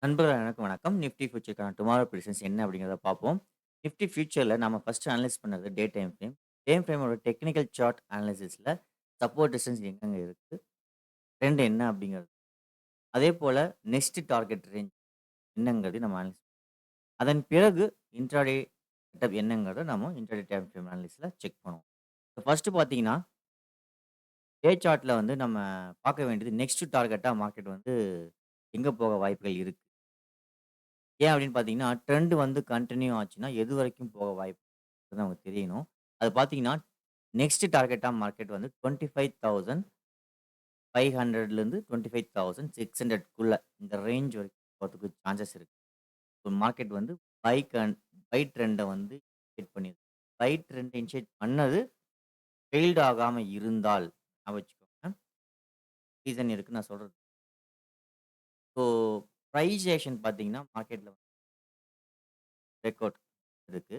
நண்பர்கள் அனைவருக்கும் வணக்கம். நிஃப்டி ஃபியூச்சருக்கான டுமாரோ பிரிடிஷன்ஸ் என்ன அப்படிங்கிறத பார்ப்போம். நிஃப்டி ஃபியூச்சர்ல நம்ம ஃபர்ஸ்ட் அனலைஸ் பண்ணது டே டைம் ஃப்ரேம். டைம் ஃப்ரேமோட டெக்னிக்கல் சார்ட் அனாலிசிஸ்ல சப்போர்ட் ரெசிஸ்டன்ஸ் எங்கெங்க இருக்கு? ட்ரெண்ட் என்ன அப்படிங்கிறது. அதேபோல நெக்ஸ்ட் டார்கெட் ரேஞ்ச் என்னங்கிறதையும் நம்ம அனலைஸ் அதன் பிறகு இன்ட்ராடே செட்டப் என்னங்கிறத நம்ம இன்ட்ராடே டைம் ஃப்ரேம் அனாலிசிஸ்ல செக் பண்ணுவோம். ஃபர்ஸ்ட் பார்த்தீங்கன்னா, டே சார்ட்ல வந்து நம்ம பார்க்க வேண்டியது நெக்ஸ்ட் டார்கெட்டா மார்க்கெட் வந்து எங்க போக வாய்ப்புகள் இருக்கு? ஏன் அப்படின்னு பார்த்தீங்கன்னா, ட்ரெண்ட் வந்து கன்டின்யூ ஆச்சுன்னா, எது வரைக்கும் போக வாய்ப்பு இருக்குன்னு நமக்கு தெரியணும். அது பார்த்தீங்கன்னா, நெக்ஸ்ட் டார்கெட்டா மார்க்கெட் வந்து 25,500லேருந்து 25,600க்குள்ள இந்த ரேஞ்ச் வரைக்கும் போறதுக்கு சான்சஸ் இருக்கு. இப்போ மார்க்கெட் வந்து பை ட்ரெண்ட வந்து இனிஷியேட் பண்ணியிருக்கு. பை ட்ரெண்ட் இனிஷியேட் பண்ணது ஃபெயில்ட் ஆகாம இருந்தால் ஞாபகம் வச்சுக்கோங்க. ரீசன் இருக்கு நான் சொல்றது. ஸோ பிரைஸ் ஆக்ஷன் பார்த்தீங்கன்னா, மார்க்கெட்ல பிரேக் அவுட் இருக்கு.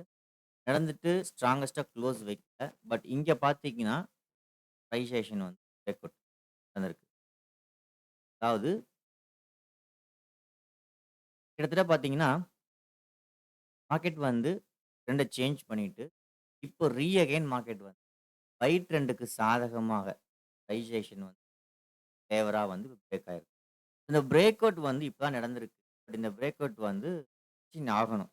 நடந்துட்டு ஸ்ட்ராங்கஸ்ட்டா க்ளோஸ் வைக்கல. பட் இங்க பார்த்தீங்கன்னா, பிரைஸ் ஆக்ஷன் வந்து பிரேக் அவுட் நடந்திருக்கு. அதாவது கிட்டத்தட்ட பார்த்தீங்கன்னா, மார்க்கெட் வந்து ட்ரெண்ட சேஞ்ச் பண்ணிட்டு, இப்போ அகைன் மார்க்கெட் வந்து பை ட்ரெண்டுக்கு சாதகமாக பிரைஸ் ஆக்ஷன் வந்து ஃபேவரா வந்து பிரேக் ஆயிருக்கு. இந்த பிரேக் அவுட் வந்து இப்ப தான் நடந்திருக்கு. பட் இந்த பிரேக் அவுட் வந்து சஸ்டெயின் ஆகணும்.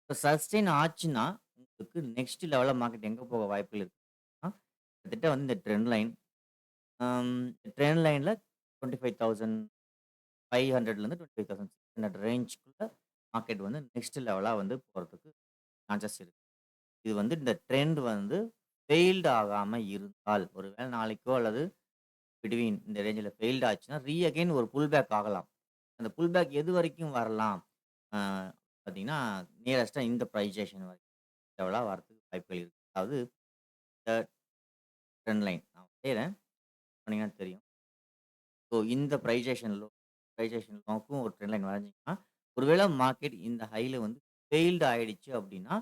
இப்ப சஸ்டெயின் ஆச்சுன்னா, உங்களுக்கு நெக்ஸ்ட் லெவல்ல மார்க்கெட் எங்க போக வாய்ப்புகள் இருக்குன்னா, கிட்டத்தட்ட வந்து இந்த அம் ட்ரெண்ட் லைன்ல 25,500லேருந்து 25,600 ரேஞ்சுக்குள்ள மார்க்கெட் வந்து நெக்ஸ்ட் லெவலா வந்து போறதுக்கு சான்சஸ் இருக்கு. இது வந்து இந்த ட்ரெண்ட் வந்து ஃபெயில்ட் ஆகாம இருந்தால், ஒரு வேள நாளைக்கோ அல்லது பிட்வீன் இந்த ரேஞ்சில ஃபெயில்ட் ஆச்சுன்னா, அகைன் ஒரு புல் பேக் ஆகலாம். அந்த புல் பேக் எது வரைக்கும் வரலாம்? ஆ பார்த்தீங்கன்னா, நியரஸ்ட்டா இந்த பிரைஸேஷன் வரைக்கும் லெவலா வரதுக்கு வாய்ப்புகள் இருக்கு. அதாவது இந்த ட்ரெண்ட் லைன் நான் வரையறேன். சொன்னீங்கன்னா தெரியும். ஸோ இந்த பிரைஸேஷன் லோவுக்கும் ஒரு ட்ரெண்ட் லைன் வரைஞ்சீங்கன்னா, ஒருவேள மார்க்கெட் இந்த ஹைல வந்து ஃபெயில்டு ஆயிடுச்சு அப்டின்னா,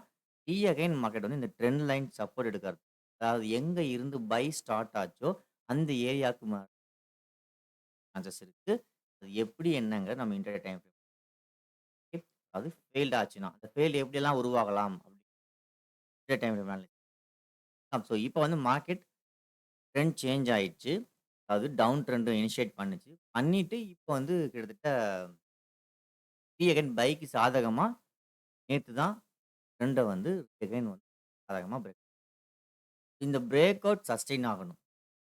அகைன் மார்க்கெட் வந்து இந்த ட்ரெண்ட் லைன் சப்போர்ட் எடுக்கிறது. அதாவது எங்க இருந்து பை ஸ்டார்ட் ஆச்சோ, அந்த ஏரியாக்கு சான்சஸ் இருக்கு. அது எப்படி என்னங்கிறத நம்ம இன்ட்ராடே டைம் ஃப்ரேம் அது ஃபெயில்ட் ஆச்சுன்னா, அந்த ஃபெயில்டு எப்படியெல்லாம் உருவாகலாம்? இன்ட்ராடே டைம் ஃப்ரேம் ஸோ இப்ப வந்து மார்க்கெட் ட்ரெண்ட் சேஞ்ச் ஆயிடுச்சு. அதாவது டவுன் ட்ரெண்ட் இனிஷியேட் பண்ணுச்சு. பண்ணிட்டு இப்போ வந்து கிட்டத்தட்ட அகைன் பைக்கு சாதகமா நேத்து தான் ட்ரெண்ட வந்து அகைன் வந்து சாதகமா இந்த பிரேக் அவுட் சஸ்டெயின் ஆகணும்.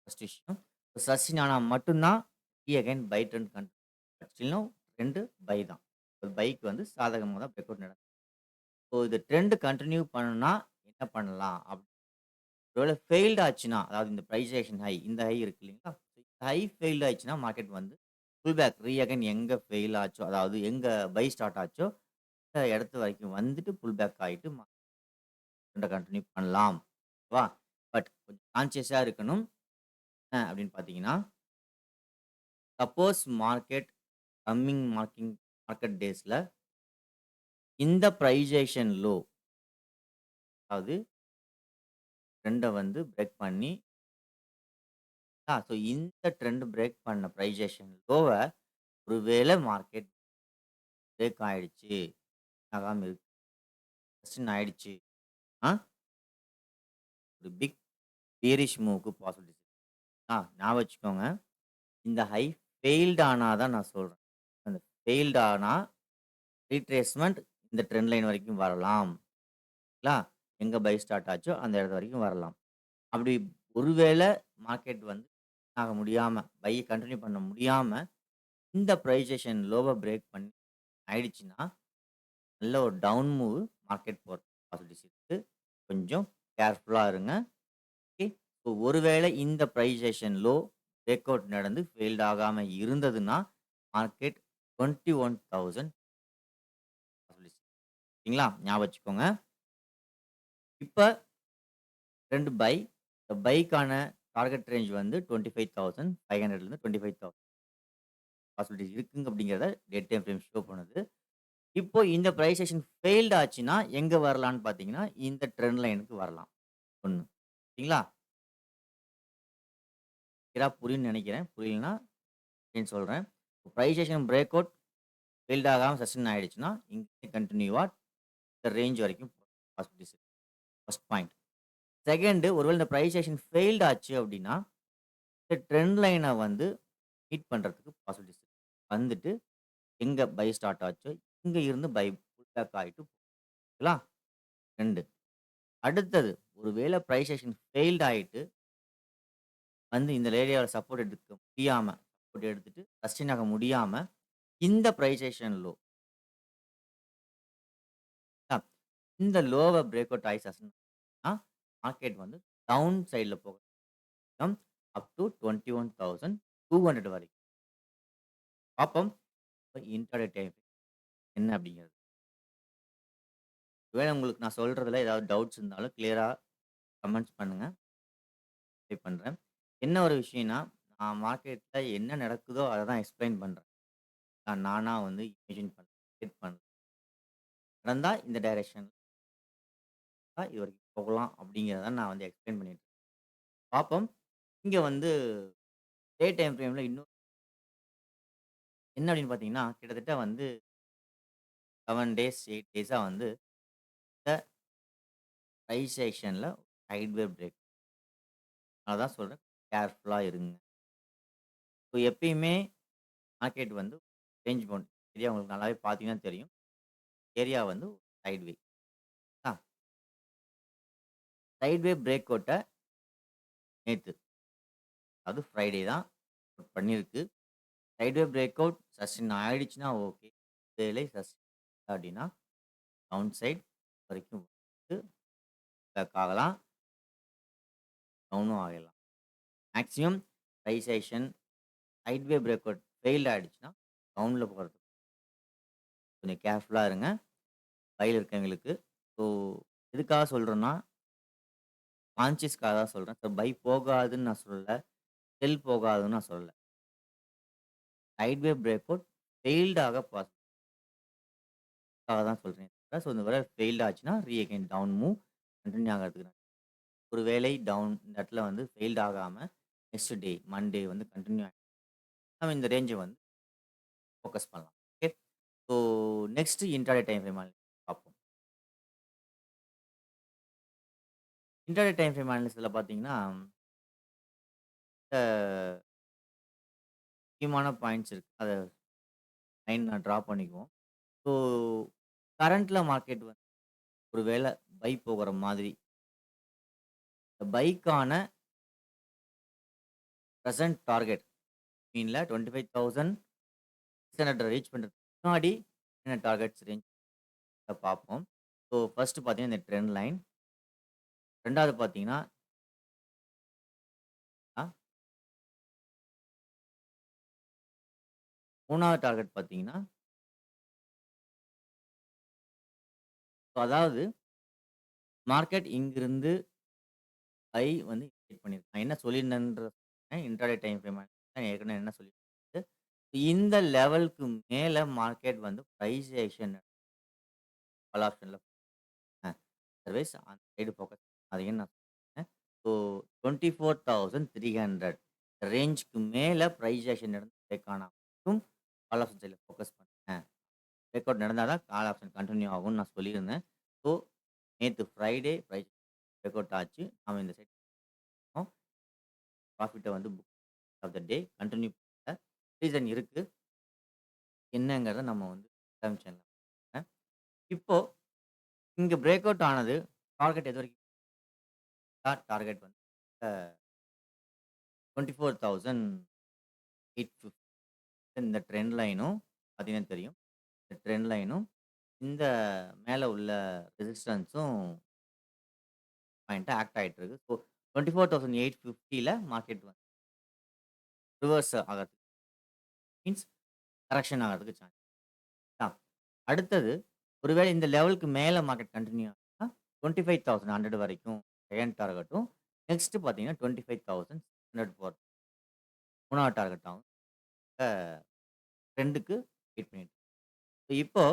ஃபர்ஸ்ட் விஷயம். சஸ்டெயின் ஆனா மட்டும் தான் அகைன் பை ட்ரெண்ட் ஸ்டில்லும் 2 பை தான். ஒரு பைக்கு வந்து சாதகமா தான் பிரேக் அவுட் நடக்கும். ஸோ இது ட்ரெண்ட் கன்டின்யூ பண்ணணும்னா என்ன பண்ணலாம்? ஒருவேள ஃபெயில்ட் ஆச்சுன்னா, அதாவது இந்த பிரைஸ் ஆக்ஷன் ஹை இந்த ஹை இருக்கு இல்லைங்களா? ஹை ஃபெயில்ட் ஆயிடுச்சுன்னா மார்க்கெட் வந்து புல் பேக் அகைன் எங்க ஃபெயில் ஆச்சோ, அதாவது எங்க பை ஸ்டார்ட் ஆச்சோ, அந்த இடத்து வரைக்கும் வந்துட்டு புல் பேக் ஆயிட்டு ட்ரெண்ட கன்டின்யூ பண்ணலாம். ஓகேவா? பட் கொஞ்சம் கான்ஷியஸா இருக்கணும். என்ன அப்படின்னு பார்த்தீங்கன்னா, சப்போஸ் மார்க்கெட் டேஸ்ல இந்த பிரைஸேஷன் லோ அதாவது ட்ரெண்ட வந்து பிரேக் பண்ணி ஸோ இந்த ட்ரெண்ட் பிரேக் பண்ண பிரைஸேஷன் லோவ ஒருவேள மார்க்கெட் பிரேக் ஆயிடுச்சு. ஆகாம இருக்கு. சஸ்டெயின் ஆயிடுச்சு. ஆ ஒரு பிக் பியரிஷ் மூவ்‌க்கு பாசிபிலிட்டீஸ் இருக்கு. ஞாபகம் வச்சுக்கோங்க. இந்த ஹை ஃபெயில்ட் ஆனா தான் நான் சொல்றேன். அந்த ஃபெயில்ட் ஆனா ரீட்ரேஸ்மென்ட் இந்த ட்ரெண்ட் லைன் வரைக்கும் வரலாம். ங்களா? எங்க பை ஸ்டார்ட் ஆச்சோ அந்த இடத்து வரைக்கும் வரலாம். அப்படி ஒருவேள மார்க்கெட் வந்து ஆக முடியாம கன்டின்யூ பண்ண முடியாம இந்த பிரைஸேஷன் லோவ பிரேக் பண்ணி ஆயிடுச்சுன்னா, நல்ல ஒரு டவுன் மூவ் மார்க்கெட் போறதுக்கு பாசிபிலிட்டீஸ் இருக்கு. கொஞ்சம் கேர்ஃபுல்லா இருங்க. ஓகே. ஸோ ஒருவேளை இந்த பிரைஸேஷன் லோ பிரேக் அவுட் நடந்து ஃபெயில்ட் ஆகாம இருந்ததுன்னா, மார்க்கெட் 21,000 பாசிபிலிட்டீஸ். சரிங்களா? ஞாபகம் வச்சுக்கோங்க. இப்ப 2 பைக்கான டார்கெட் ரேஞ்ச் வந்து 25,500லேருந்து 25,000 பாசிபிலிட்டீஸ் இருக்குங்க அப்படிங்கிறத டே டைம் ஃப்ரேம் ஷோ பண்ணுது. இப்போ இந்த பிரைஸேஷன் ஃபெயில்ட் ஆச்சுன்னா, எங்க வரலான்னு பார்த்தீங்கன்னா, இந்த ட்ரெண்ட் லைனுக்கு வரலாம். 1 சரிங்களா? கிளியரா புரியும்னு நெனைக்கிறேன். புரியலன்னா அகைன் சொல்றேன். பிரைஸேஷன் பிரேக் அவுட் ஃபெயில்ட் ஆகாம சஸ்டெயின் ஆயிடுச்சுன்னா, இங்கே கன்டினியூவா இந்த ரேஞ்ச் வரைக்கும் பாசிபிலிட்டீஸ் இருக்கு. First point. செகண்ட் ஒருவேள இந்த பிரைஸ் ஆக்ஷன் ஃபெயில்ட் ஆச்சு அப்டின்னா, இந்த ட்ரெண்ட் லைன வந்து மீட் பண்றதுக்கு பாசிபிலிட்டீஸ் இருக்கு. வந்துட்டு எங்க பை ஸ்டார்ட் ஆச்சோ, இங்க இருந்து பை புல் பேக் ஆயிட்டு போகுங்களா? 2 அடுத்தது ஒருவேள பிரைஸ் ஆக்ஷன் ஃபெயில்ட் ஆயிட்டு, வந்து இந்த ஏரியால சப்போர்ட் எடுக்க முடியாம, சப்போர்ட் எடுத்துட்டு சஸ்டெயின் ஆக முடியாம, இந்த பிரைஸ் ஆக்ஷன் லோ இந்த லோவ பிரேக் அவுட் ஆயி சஸ்டெயின் ஆ மார்க்கெட் வந்து டவுன் சைட்ல போகும். அப் டூ 21,200 வரைக்கும். பாப்போம். இன்ட்ராடே டைம் என்ன அப்படிங்கிறது. ஒருவேள உங்களுக்கு நான் சொல்றதுல ஏதாவது டவுட்ஸ் இருந்தாலும் கிளியரா கமெண்ட்ஸ் பண்ணுங்க. ட்ரை பண்றேன். என்ன ஒரு விஷயம்னா, நான் மார்க்கெட்ல என்ன நடக்குதோ அத தான் எக்ஸ்ப்ளைன் பண்றேன். நானா வந்து இமேஜின் பண்ணல, கிரியேட் பண்ணல. நடந்தா இந்த டைரக்ஷன்ல இதுவரைக்கும் போகலாம் அப்படிங்கிறத நான் வந்து எக்ஸ்ப்ளைன் பண்ணிட்டு இருக்கேன். பாப்போம். இங்க வந்து டே டைம் ஃப்ரேம்ல இன்னும் என்ன அப்படின்னு பார்த்தீங்கன்னா, கிட்டத்தட்ட வந்து 7 டேஸ், 8 டேஸா வந்து இந்த பிரைஸ் ஆக்ஷன்ல சைட்வே பிரேக். அதான் சொல்றேன். கேர்ஃபுல்லா இருங்க. இப்போ எப்பயுமே மார்க்கெட் வந்து ரேஞ்ச் பவுண்ட் ஏரியா உங்களுக்கு நல்லாவே பார்த்தீங்கன்னா தெரியும். ஏரியா வந்து சைட்வே. ஆ சைட்வே பிரேக் அவுட்ட நேத்து, அதாவது ஃப்ரைடே தான் பண்ணியிருக்கு. சைட்வே பிரேக் அவுட் சஸ்டெயின் ஆயிடுச்சுன்னா ஓகே. ஒருவேளை சஸ்டெயின் அப்படின்னா டவுன் சைட் வரைக்கும் வந்து பேக் ஆகலாம். டவுனும் ஆகலாம். Maximum price action sideway break out failed ஆயிடுச்சுன்னா, டவுன்ல போறதுக்கு கொஞ்சம் கேர்ஃபுல்லா இருங்க. பைல இருக்கவங்களுக்கு. ஸோ எதுக்காக சொல்றேன்னா, கான்ஷியஸ்க்காக தான் சொல்றேன். ஸோ பை போகாதுன்னு நான் சொல்லல. செல் போகாதுன்னு நான் சொல்லல. சைட்வே பிரேக் அவுட் ஃபெயில்ட் ஆக தான் சொல்றேன். ஸோ இந்த தடவ ஃபெயில்ட் ஆச்சுன்னா, அகைன் டவுன் மூவ் கன்டின்யூ ஆகறதுக்கு ஒரு வேளை டவுன் இந்த இடத்துல வந்து ஃபெயில்ட் ஆகாம, நெக்ஸ்ட் டே மண்டே வந்து கன்டின்யூ நம்ம இந்த ரேஞ்ச வந்து ஃபோக்கஸ் பண்ணலாம். Okay. So next intraday time frame பார்ப்போம். இன்ட்ராடே டைம் ஃப்ரேம் அனாலிசிஸ்ல பார்த்தீங்கன்னா, இந்த முக்கியமான பாயிண்ட்ஸ் இருக்கு. அத லைன் நான் டிரா பண்ணிக்குவோம். ஸோ கரண்ட்ல மார்க்கெட் வந்து ஒரு வேள பை போகுற மாதிரி, பைக்கான பிரசன்ட் டார்கெட் மீன்ல 25,600 ரீச் பண்றதுக்கு முன்னாடி என்ன டார்கெட்ஸ் ரேஞ்ச் பார்ப்போம். ஸோ ஃபர்ஸ்ட் பார்த்தீங்கன்னா, இந்த ட்ரெண்ட் லைன். 2வது பார்த்தீங்கன்னா, அ 3வது டார்கெட் பார்த்தீங்கன்னா, அதாவது மார்க்கெட் இங்கிருந்து பை வந்து இனிஷியேட் பண்ணியிருக்கு. நான் என்ன சொல்லியிருந்தேன்றத இன்ட்ராடே டைம் ஃப்ரேம் ஏற்கனவே என்ன சொல்லியிருந்தேன். இந்த லெவலுக்கு மேல மார்க்கெட் வந்து பிரைஸ் ஆக்ஷன் கால் ஆப்ஷன்ல அதர்வைஸ் அந்த சைடு ஃபோக்கஸ் அதையும் நான் சொன்னேன். ஸோ 24,300 ரேஞ்சுக்கு மேல பிரைஸ் ஆக்ஷன் நடந்து பிரேக் ஆனா மட்டும் கால் ஆப்ஷன் சைடுல ஃபோக்கஸ் பண்ணேன். பிரேக் அவுட் நடந்தா தான் கால் ஆப்ஷன் கன்டின்யூ ஆகும்னு நான் சொல்லியிருந்தேன். ஸோ நேத்து ஃப்ரைடே பிரைஸ் பிரேக் அவுட் ஆச்சு. நாம இந்த சைடு ப்ராஃபிட்ட வந்து book of the day continue பண்ணல. ரீசன் இருக்கு. என்னங்கிறத நம்ம வந்து காமிச்சிடலாம். இப்போ இங்க பிரேக் அவுட் ஆனது டார்கெட் எதுவரைக்கும் டார்கெட் வந்து அ 24,850 இந்த ட்ரெண்ட் லைனும் பார்த்தீங்கன்னா தெரியும். இந்த ட்ரெண்ட் லைனும் இந்த மேல உள்ள ரெசிஸ்டன்ஸும் பாயிண்ட்டா ஆக்ட் ஆயிட்டு இருக்கு. ஸோ 24,850ல மார்க்கெட் வந்து ரிவர்ஸ் ஆகறதுக்கு மீன்ஸ் கரெக்ஷன் ஆகறதுக்கு சான்ஸ். ஆ. அடுத்தது ஒருவேளை இந்த லெவலுக்கு மேல மார்க்கெட் கன்டின்யூ ஆச்சுன்னா 25,100 வரைக்கும் செகண்ட் டார்கெட்டும். நெக்ஸ்ட் பார்த்தீங்கன்னா 25,600 போறது 3வது டார்கெட் ஆகும். அ ட்ரெண்டுக்கு வெயிட் பண்ணிட்டு இப்போ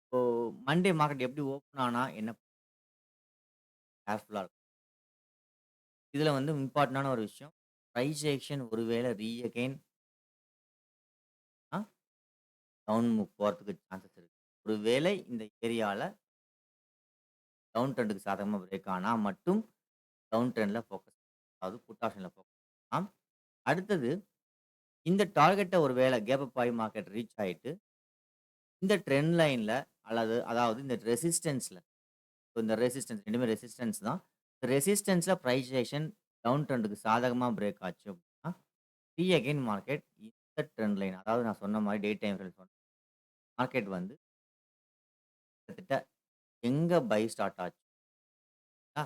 இப்போ மண்டே மார்க்கெட் எப்படி ஓப்பன் ஆனா என்ன கேர்ஃபுல்லா இருக்கும். இதுல வந்து இம்பார்ட்டன்டான ஒரு விஷயம். பிரைஸ் ஆக்ஷன் ஒருவேளை அகைன் டவுன் போறதுக்கு சான்சஸ் இருக்கு. ஒருவேளை இந்த ஏரியால டவுன் ட்ரெண்டுக்கு சாதகமா பிரேக் ஆனா மட்டும் டவுன் ட்ரெண்ட்ல ஃபோக்கஸ் அதாவது புட் ஆப்ஷன்ல ஃபோக்கஸ் பண்ணலாம். அடுத்தது இந்த டார்கெட்ட ஒரு வேள கேப் அப் ஆயி மார்க்கெட் ரீச் ஆயிட்டு, இந்த ட்ரெண்ட் லைன்ல அதாவது இந்த ரெசிஸ்டன்ஸ்ல இந்த ரெசிஸ்டன்ஸ் 2மே ரெசிஸ்டன்ஸ் தான். ரெசிஸ்டன்ஸ்ல பிரைஸ் ஆக்ஷன் டவுன் ட்ரெண்டுக்கு சாதகமா பிரேக் ஆச்சு அப்படின்னா, அகைன் மார்க்கெட் இந்த ட்ரெண்ட் லைன் அதாவது நான் சொன்ன மாரி டே டைம் ஃப்ரேம் சொன்னேன். மார்க்கெட் வந்து கிட்டத்தட்ட எங்க பை ஸ்டார்ட் ஆச்சுங்களா,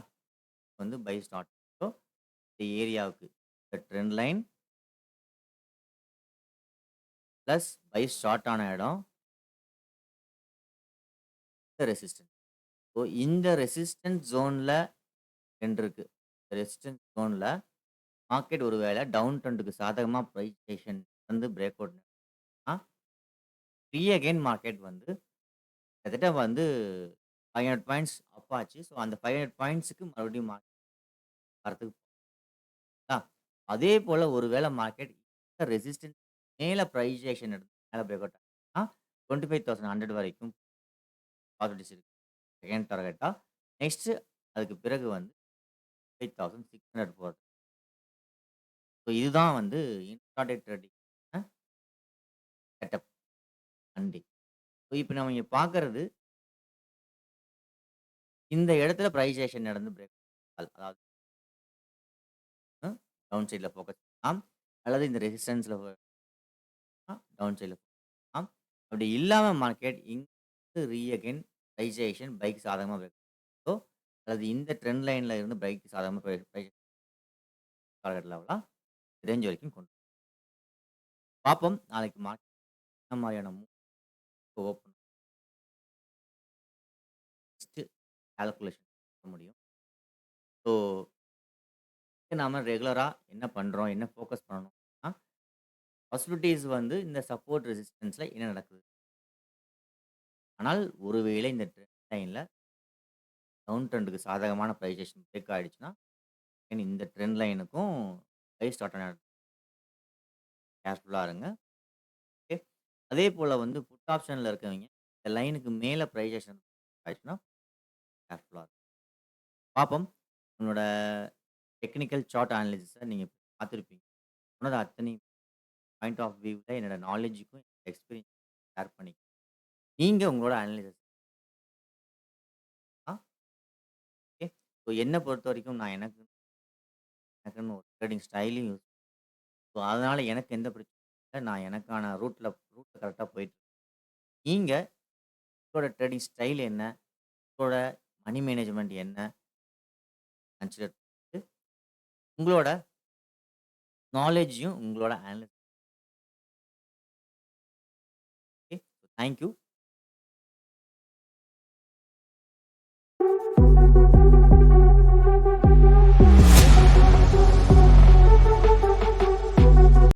வந்து பை ஸ்டார்ட் ஆச்சோ இந்த ஏரியாவுக்கு இந்த trend line plus buy start ஆன இடம் இந்த ரெசிஸ்டன்ஸ். ஸோ இந்த ரெசிஸ்டன்ஸ் ஜோன்ல ட்ரெண்ட் இருக்கு. ரெசிஸ்டன்ஸ் ஜோன்ல மார்க்கெட் ஒரு வேள டவுன் ட்ரெண்டுக்கு சாதகமா பிரைஸ் ஆக்ஷன் வந்து பிரேக் அவுட் ஆ அகைன் மார்க்கெட் வந்து கிட்டத்தட்ட வந்து 500 பாயிண்ட்ஸ் அப் ஆச்சு. ஸோ அந்த 500 பாயிண்ட்ஸ்க்கு மறுபடியும் மார்க்கெட் வரதுக்கு ஆ அதே போல ஒரு வேள மார்க்கெட் ரெசிஸ்டன்ஸ் மேல பிரைஸ் ஆக்ஷன் எடுத்து மேல பிரேக் அவுட் ஆச்சுன்னா 25,100 வரைக்கும் பாசிபிலிட்டீஸ் இருக்கு. செகண்ட் டார்கெட்டா. நெக்ஸ்ட் அதுக்கு பிறகு வந்து 5,600 போறது. ஸோ இதுதான் வந்து intraday trading setup Monday. So இப்ப நம்ம இங்க பார்க்கறது இந்த இடத்துல பிரைஸ் ஆக்ஷன் நடந்து பிரேக் அதாவது டவுன் சைட்ல ஃபோக்கஸ் பண்ணலாம். அல்லது இந்த ரெசிஸ்டன்ஸ்ல டவுன் சைட்ல பண்ணலாம். அப்படி இல்லாம மார்க்கெட் இங்க அகைன் பிரைஸ் ஆக்ஷன் பைக் சாதகமா பிரேக் ஸோ அல்லது இந்த ட்ரெண்ட் லைன்ல இருந்து பைக் சாதகமா பிரைஸ் டார்கெட் லெவலா ரேஞ்ச் வரைக்கும் கொண்டு பார்ப்போம். நாளைக்கு மார்க்கெட் என்ன மாதிரியான மூவ் ஓப்பன் நெக்ஸ்ட் கால்குலேஷன் பண்ண முடியும். ஸோ நாம ரெகுலரா என்ன பண்றோம்? என்ன ஃபோக்கஸ் பண்ணணும்னா, பாசிபிலிட்டீஸ் வந்து இந்த சப்போர்ட் ரெசிஸ்டன்ஸ்ல என்ன நடக்குது? ஆனால் ஒருவேளை இந்த ட்ரெண்ட் லைன்ல டவுன் ட்ரெண்டுக்கு சாதகமான பிரைஸேஷன் பிரேக் ஆயிடுச்சுன்னா, இந்த ட்ரெண்ட் லைனுக்கும் பை ஸ்டார்ட் ஆன கேர்ஃபுல்லா இருங்க. ஓகே. அதே போல வந்து புட் ஆப்ஷன்ல இருக்கவங்க, இந்த லைனுக்கு மேல பிரைஸேஷன் ஆயிடுச்சுன்னா கேர்ஃபுல்லா இருங்க. பார்ப்போம். உங்களோட டெக்னிக்கல் சார்ட் அனாலிசிஸ நீங்க பார்த்திருப்பீங்க. சொன்னது அத்தனை பாயிண்ட் ஆஃப் வியூல என்னோட நாலேட்ஜுக்கும், எக்ஸ்பீரியன்ஸ் ஷேர் பண்ணிக்கிறேன். நீங்க உங்களோட அனாலிசிஸ் ஓகே. ஸோ என்ன பொறுத்தவரைக்கும் நான் எனக்குன்னு ஒரு ட்ரேடிங் ஸ்டைலையும் ஸோ அதனால எனக்கு எந்த பிரச்சனையும் இல்ல. நான் எனக்கான ரூட்ல கரெக்ட்டா போயிட்டு நீங்க உங்களோட ட்ரேடிங் ஸ்டைல் என்ன? உங்களோட மனி மேனேஜ்மென்ட் என்ன? கன்சிடர் பண்ணிட்டு உங்களோட நாலேட்ஜையும் உங்களோட அனாலிசிஸ் ஓகே. Thank you.